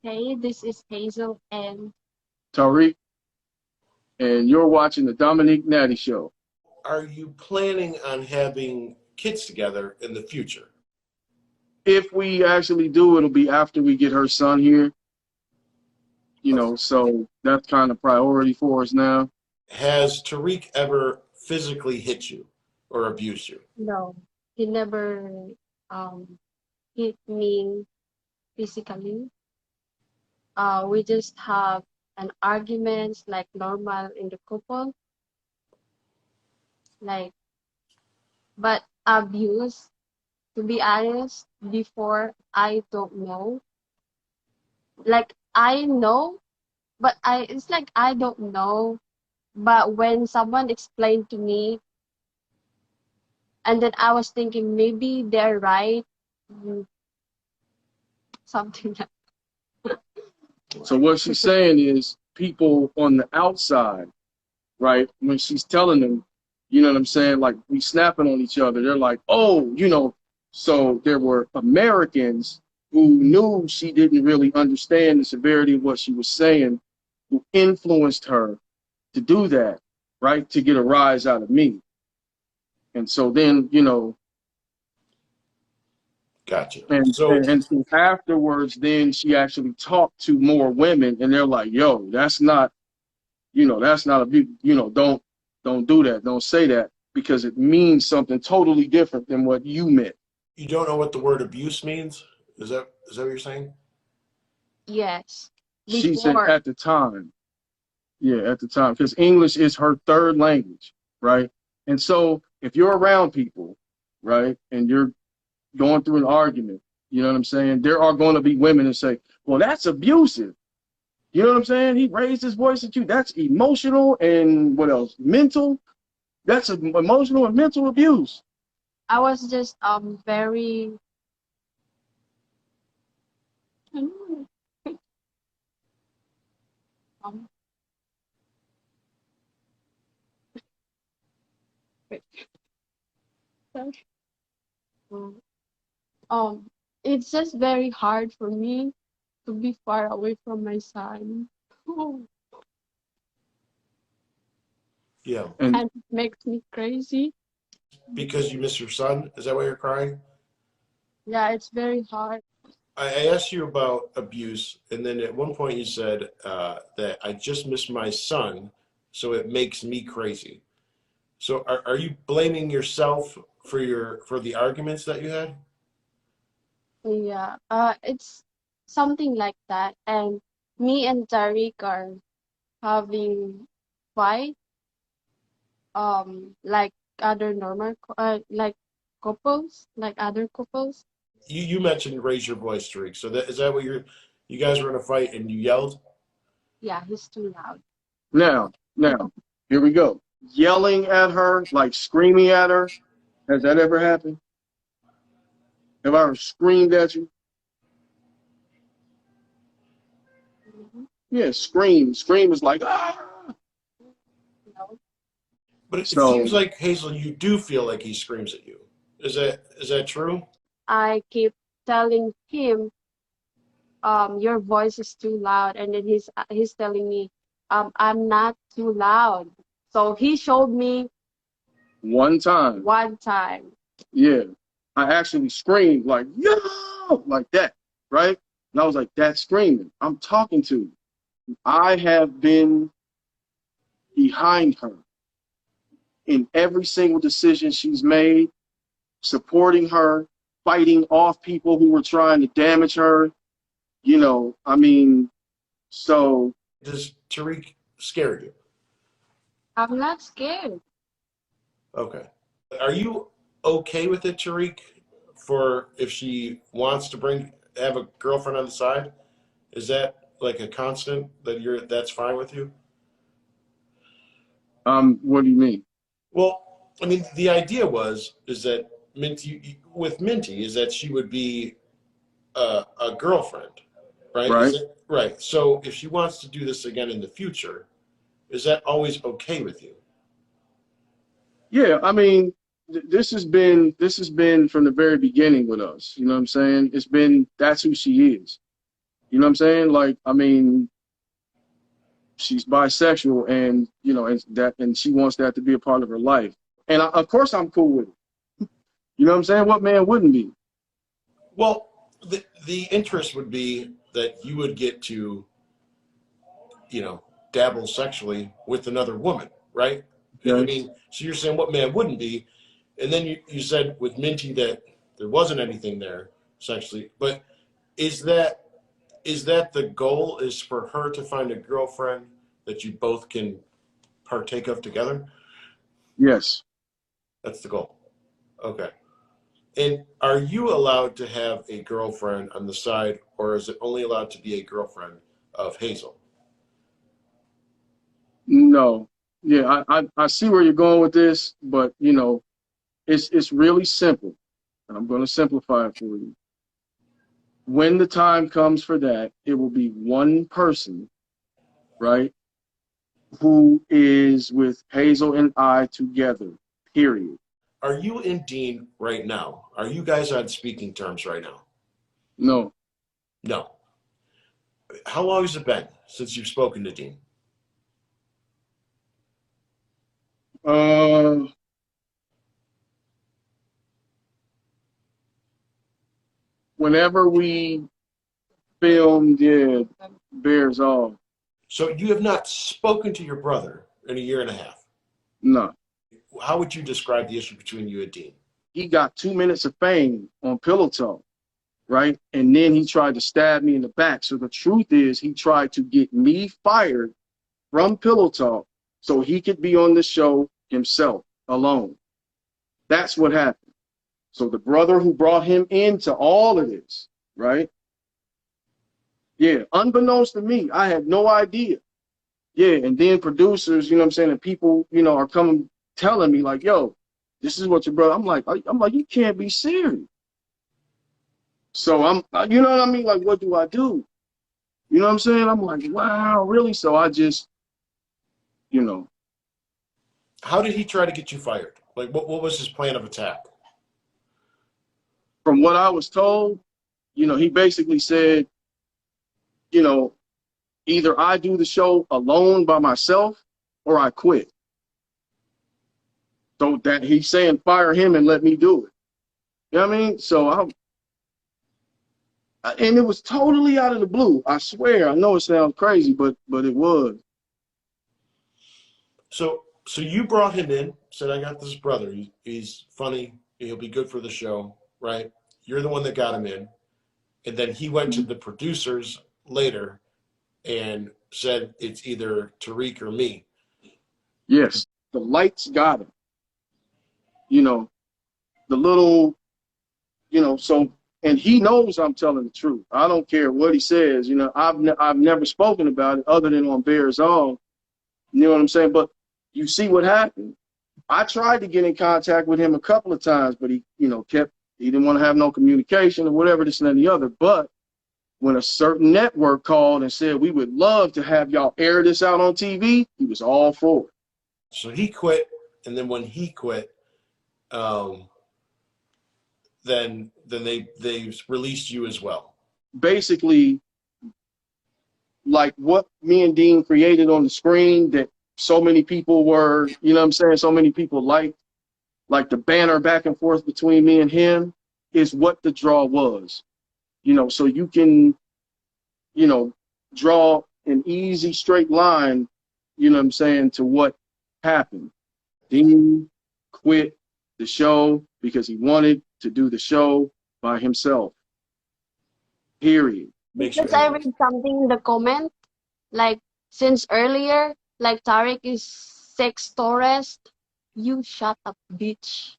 Hey, this is Hazel and Tarik, and you're watching the Dominique Natty Show. Are you planning on having kids together in the future? If we actually do, it'll be after we get her son here, Okay. so that's kind of priority for us now. Has Tariq ever physically hit you or abused you? no, he never um hit me physically. We just have an arguments like normal in the couple, like but abuse. To be honest, before I don't know. Like I know, but it's like I don't know. But when someone explained to me, and then I was thinking maybe they're right, mm, something So what she's saying is people on the outside, right? When she's telling them, you know what I'm saying, like we snapping on each other, they're like, oh, so there were Americans who knew she didn't really understand the severity of what she was saying, who influenced her to do that, right? To get a rise out of me. And so then, Gotcha. and, So, and, and so afterwards, then she actually talked to more women and they're like, yo, that's not a big, don't do that. Don't say that because it means something totally different than what you meant. you don't know what the word abuse means? Is that what you're saying? yes. She said Before, at the time, yeah, at the time, because English is her third language, right? And so if you're around people, right, and you're going through an argument, you know what I'm saying? There are going to be women that say, well, that's abusive. You know what I'm saying? He raised his voice at you. That's emotional and what else? Mental. That's emotional and mental abuse. I was just very um wait, sorry. Um, um, it's just very hard for me to be far away from my son. Yeah. And And it makes me crazy. Because you miss your son? Is that why you're crying? Yeah, it's very hard. I asked you about abuse, and then at one point you said that I just miss my son, so it makes me crazy. So are you blaming yourself for the arguments that you had? Yeah, it's something like that. And me and Tarik are having fight, like other normal, like couples, like other couples. You mentioned raise your voice, Tariq. So is that what you guys were in a fight and you yelled? Yeah, he's too loud. now, here we go. Yelling at her, like screaming at her. Has that ever happened? Have I ever screamed at you? Mhm. Yeah, scream. Scream is like, ah. No, But it So seems like Hazel, you do feel like he screams at you. Is that true? I keep telling him, your voice is too loud, and then he's telling me, I'm not too loud. So he showed me one time, one time. yeah, I actually screamed like, yo, like that, right? And I was like, that's screaming. I'm talking to you. I have been behind her in every single decision she's made, supporting her, fighting off people who were trying to damage her. I mean, so Does Tariq scare you? I'm not scared. Okay. Are you okay with it, Tariq, for if she wants to have a girlfriend on the side? Is that like a constant that's fine with you? what do you mean? Well, I mean, the idea is that Minty is that she would be a girlfriend, right? Is Right? it right? So if she wants to do this again in the future, is that always okay with you? Yeah, I mean, this has been from the very beginning with us. You know what I'm saying? It's been that's who she is. You know what I'm saying? Like, I mean, she's bisexual, and you know, and she wants that to be a part of her life. And of course, I'm cool with it. You know what I'm saying? What man wouldn't be? Well, the interest would be that you would get to, you know, dabble sexually with another woman, right? I Okay. mean, so you're saying what man wouldn't be, and then you said with Minty that there wasn't anything there sexually, but is that the goal? Is for her to find a girlfriend that you both can partake of together? Yes. That's the goal. Okay. And are you allowed to have a girlfriend on the side, or is it only allowed to be a girlfriend of Hazel? No. Yeah, I see where you're going with this, but you know, it's really simple, and I'm going to simplify it for you. When the time comes for that, it will be one person, right, who is with Hazel and I together, period. Are you and Dean right now? Are you guys on speaking terms right now? No. No. How long has it been since you've spoken to Dean? Uh, Whenever we filmed, yeah, Bears All. So you have not spoken to your brother in a year and a half. No. How would you describe the issue between you and Dean? He got 2 minutes of fame on Pillow Talk, right? And then he tried to stab me in the back. So the truth is, he tried to get me fired from Pillow Talk so he could be on the show himself alone. That's what happened. So the brother who brought him into all of this, right? Yeah, unbeknownst to me, I had no idea. Yeah, and then producers, you know what I'm saying, and people, you know, are coming telling me like, yo, this is what your brother. I'm like, you can't be serious. So you know what I mean? Like, what do I do? You know what I'm saying? I'm like, wow, really? So I just, you know, How did he try to get you fired? Like, what was his plan of attack? from what I was told, you know, he basically said, you know, either I do the show alone by myself or I quit. So that he's saying fire him and let me do it. You know what I mean? So and it was totally out of the blue. I swear. I know it sounds crazy, but it was. So you brought him in, said, I got this brother. He's funny. He'll be good for the show, right? You're the one that got him in. And then he went to the producers later and said, it's either Tarik or me. Yes, the lights got him. You know, the little, you know, so, and he knows I'm telling the truth. I don't care what he says. You know, I've never spoken about it other than on Bears All. You know what I'm saying? But you see what happened. I tried to get in contact with him a couple of times, but he, you know, he didn't want to have no communication or whatever, this and that and the other. But when a certain network called and said, we would love to have y'all air this out on TV, he was all for it. So he quit. And then when he quit, then they released you as well. Basically, like what me and Dean created on the screen that so many people were, you know what I'm saying, so many people liked, like the banner back and forth between me and him is what the draw was. You know, so you can, you know, draw an easy straight line, you know what I'm saying, to what happened. Dean quit the show because he wanted to do the show by himself. Period. Makes you Because I angry. read something in the comment, like since earlier, like Tarik is sex tourist. You shut up, bitch.